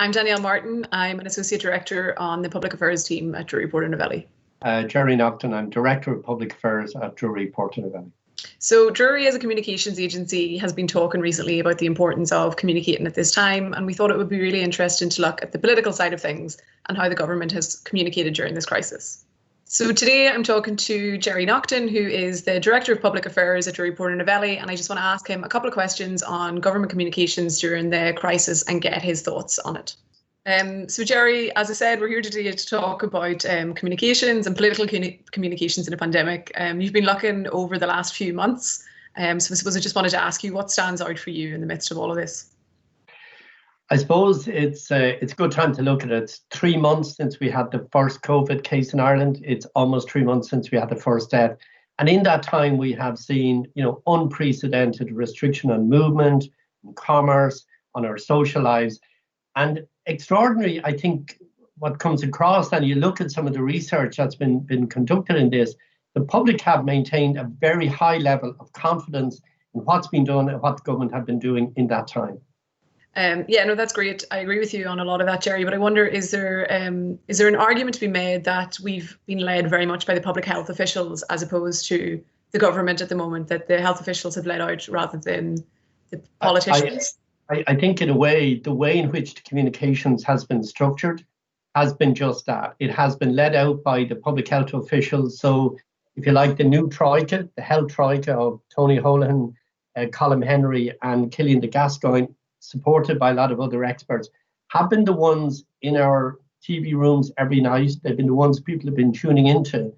I'm Danielle Martin. I'm an Associate Director on the Public Affairs team at Drury Porter Novelli. Jerry Nocton, I'm Director of Public Affairs at Drury Porter Novelli. So Drury as a communications agency has been talking recently about the importance of communicating at this time, and we thought it would be really interesting to look at the political side of things and how the government has communicated during this crisis. So today I'm talking to Jerry Nocton, who is the Director of Public Affairs at Drury Porter Novelli, and I just want to ask him a couple of questions on government communications during the crisis and get his thoughts on it. So Jerry, as I said, we're here today to talk about communications and political communications in a pandemic. You've been looking over the last few months, so I suppose I just wanted to ask you what stands out for you in the midst of all of this. I suppose it's a good time to look at it. It's 3 months since we had the first COVID case in Ireland. It's almost 3 months since we had the first death. And in that time, we have seen, unprecedented restriction on movement, on commerce, on our social lives. And extraordinary, I think, what comes across, and you look at some of the research that's been conducted in this, the public have maintained a very high level of confidence in what's been done and what the government have been doing in that time. That's great. I agree with you on a lot of that, Jerry. But I wonder, is there an argument to be made that we've been led very much by the public health officials as opposed to the government at the moment, that the health officials have led out rather than the politicians? I think in a way, the way in which the communications has been structured has been just that. It has been led out by the public health officials. So if you like, the new troika, the health troika of Tony Holohan, Colin Henry and Killian de Gascoigne, supported by a lot of other experts, have been the ones in our TV rooms every night. They've been the ones people have been tuning into.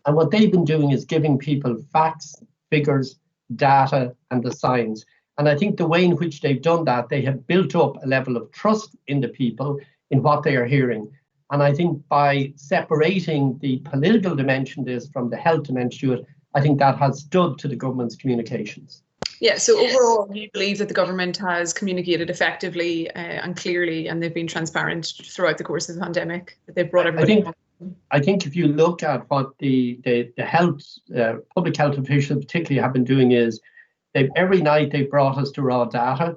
And what they've been doing is giving people facts, figures, data, and the science. And I think the way in which they've done that, they have built up a level of trust in the people in what they are hearing. And I think by separating the political dimension this from the health dimension to it, I think that has stood to the government's communications. Yeah, so overall, do you believe that the government has communicated effectively and clearly, and they've been transparent throughout the course of the pandemic, that they've brought everybody I think if you look at what the health, public health officials particularly have been doing is, every night they've brought us the raw data,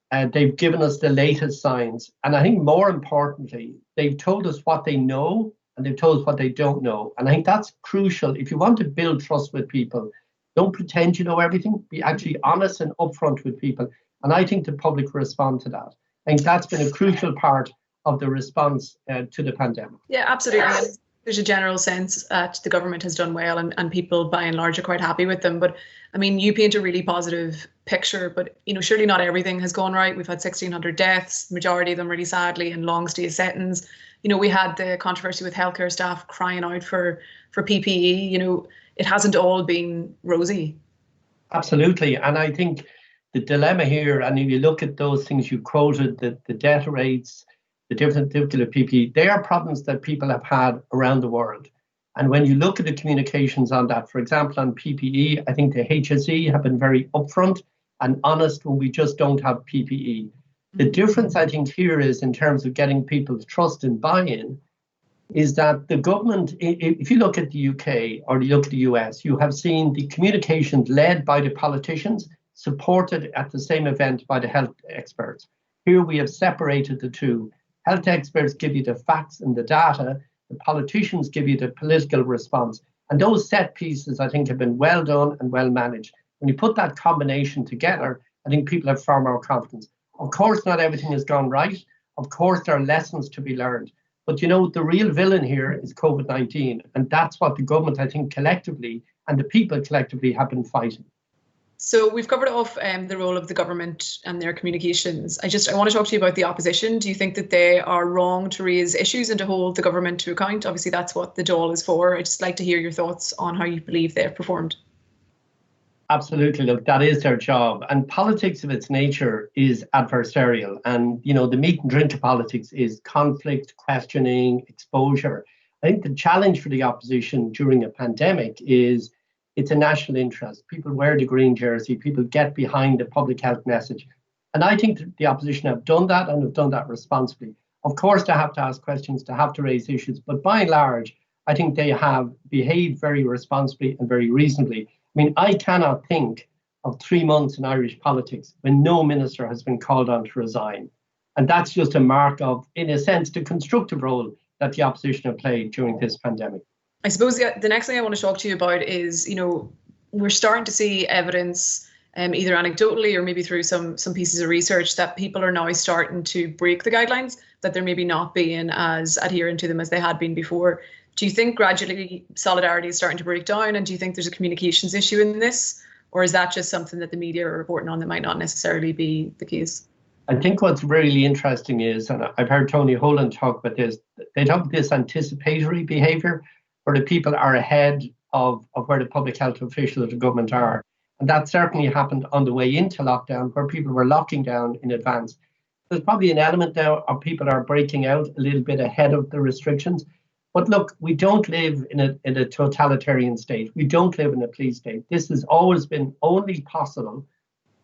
and they've given us the latest science. And I think more importantly, they've told us what they know and they've told us what they don't know. And I think that's crucial. If you want to build trust with people, don't pretend you know everything. Be actually honest and upfront with people. And I think the public respond to that. I think that's been a crucial part of the response to the pandemic. Yeah, absolutely. There's a general sense that the government has done well and people by and large are quite happy with them. But I mean, you paint a really positive picture, but surely not everything has gone right. We've had 1,600 deaths, majority of them really sadly in long stay settings. We had the controversy with healthcare staff crying out for PPE. It hasn't all been rosy. Absolutely. And I think the dilemma here, and if you look at those things you quoted, the death rates, the different difficulty of PPE, they are problems that people have had around the world. And when you look at the communications on that, for example, on PPE, I think the HSE have been very upfront and honest when we just don't have PPE. The difference, I think, here is in terms of getting people's trust and buy-in, is that the government, if you look at the UK or you look at the US, you have seen the communications led by the politicians, supported at the same event by the health experts. Here we have separated the two. Health experts give you the facts and the data. The politicians give you the political response. And those set pieces, I think, have been well done and well managed. When you put that combination together, I think people have far more confidence. Of course, not everything has gone right. Of course, there are lessons to be learned. But the real villain here is COVID-19. And that's what the government, I think, collectively and the people collectively have been fighting. So we've covered off the role of the government and their communications. I want to talk to you about the opposition. Do you think that they are wrong to raise issues and to hold the government to account? Obviously, that's what the Dáil is for. I'd just like to hear your thoughts on how you believe they've performed. Absolutely. Look, that is their job. And politics of its nature is adversarial. And, the meat and drink of politics is conflict, questioning, exposure. I think the challenge for the opposition during a pandemic is it's a national interest. People wear the green jersey. People get behind the public health message. And I think that the opposition have done that and have done that responsibly. Of course, they have to ask questions, they have to raise issues. But by and large, I think they have behaved very responsibly and very reasonably. I mean, I cannot think of 3 months in Irish politics when no minister has been called on to resign. And that's just a mark of, in a sense, the constructive role that the opposition have played during this pandemic. I suppose the next thing I want to talk to you about is, we're starting to see evidence, either anecdotally or maybe through some pieces of research, that people are now starting to break the guidelines, that they're maybe not being as adherent to them as they had been before. Do you think gradually solidarity is starting to break down, and do you think there's a communications issue in this, or is that just something that the media are reporting on that might not necessarily be the case? I think what's really interesting is, and I've heard Tony Holland talk about this, they talk about this anticipatory behaviour where the people are ahead of where the public health officials of the government are. And that certainly happened on the way into lockdown, where people were locking down in advance. There's probably an element now of people are breaking out a little bit ahead of the restrictions. But look, we don't live in a totalitarian state. We don't live in a police state. This has always been only possible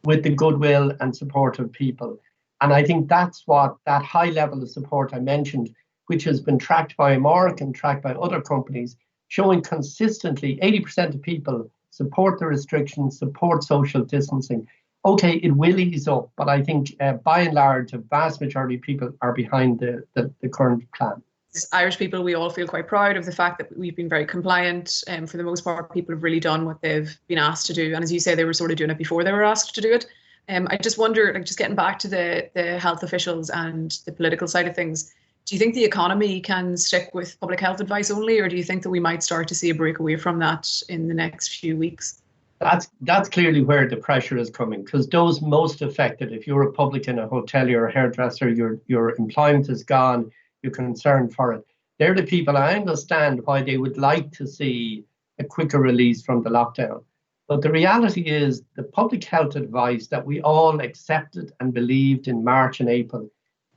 with the goodwill and support of people. And I think that's what that high level of support I mentioned, which has been tracked by Mark and tracked by other companies, showing consistently 80% of people support the restrictions, support social distancing. Okay, it will ease up, but I think by and large, a vast majority of people are behind the current plan. As Irish people, we all feel quite proud of the fact that we've been very compliant. For the most part, people have really done what they've been asked to do. And as you say, they were sort of doing it before they were asked to do it. I just wonder, just getting back to the health officials and the political side of things, do you think the economy can stick with public health advice only, or do you think that we might start to see a break away from that in the next few weeks? That's clearly where the pressure is coming, because those most affected, if you're a publican, a hotelier, a hairdresser, your employment is gone, you're concerned for it. They're the people. I understand why they would like to see a quicker release from the lockdown. But the reality is the public health advice that we all accepted and believed in March and April,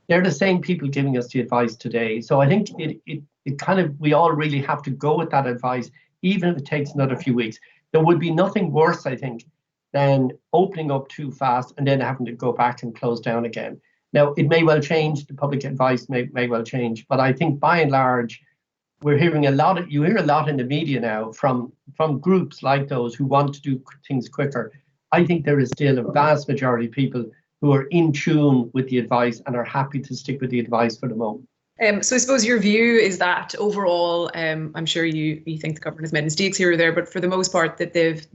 they're the same people giving us the advice today. So I think it kind of, we all really have to go with that advice, even if it takes another few weeks. There would be nothing worse, I think, than opening up too fast and then having to go back and close down again. Now, it may well change, the public advice may well change, but I think by and large, we're hearing you hear a lot in the media now from groups like those who want to do things quicker. I think there is still a vast majority of people who are in tune with the advice and are happy to stick with the advice for the moment. So I suppose your view is that overall, I'm sure you think the government has made mistakes here or there, but for the most part that they've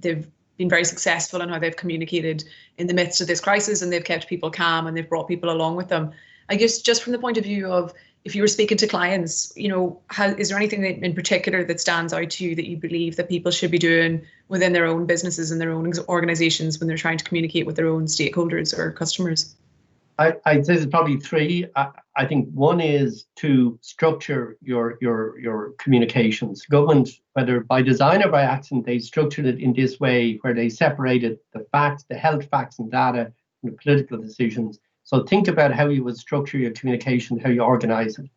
been very successful in how they've communicated in the midst of this crisis, and they've kept people calm and they've brought people along with them. I guess just from the point of view of, if you were speaking to clients, is there anything in particular that stands out to you that you believe that people should be doing within their own businesses and their own organizations when they're trying to communicate with their own stakeholders or customers? I'd say there's probably three. I think one is to structure your communications. Government, whether by design or by accident, they structured it in this way where they separated the facts, the health facts and data from the political decisions. So think about how you would structure your communication, how you organize it.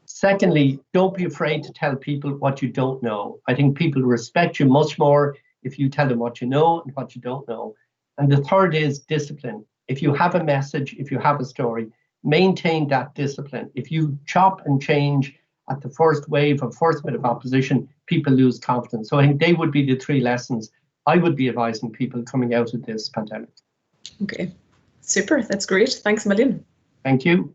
Secondly, don't be afraid to tell people what you don't know. I think people respect you much more if you tell them what you know and what you don't know. And the third is discipline. If you have a message, if you have a story, maintain that discipline. If you chop and change at the first bit of opposition, people lose confidence. So I think they would be the three lessons I would be advising people coming out of this pandemic. Okay, super. That's great. Thanks a million. Thank you.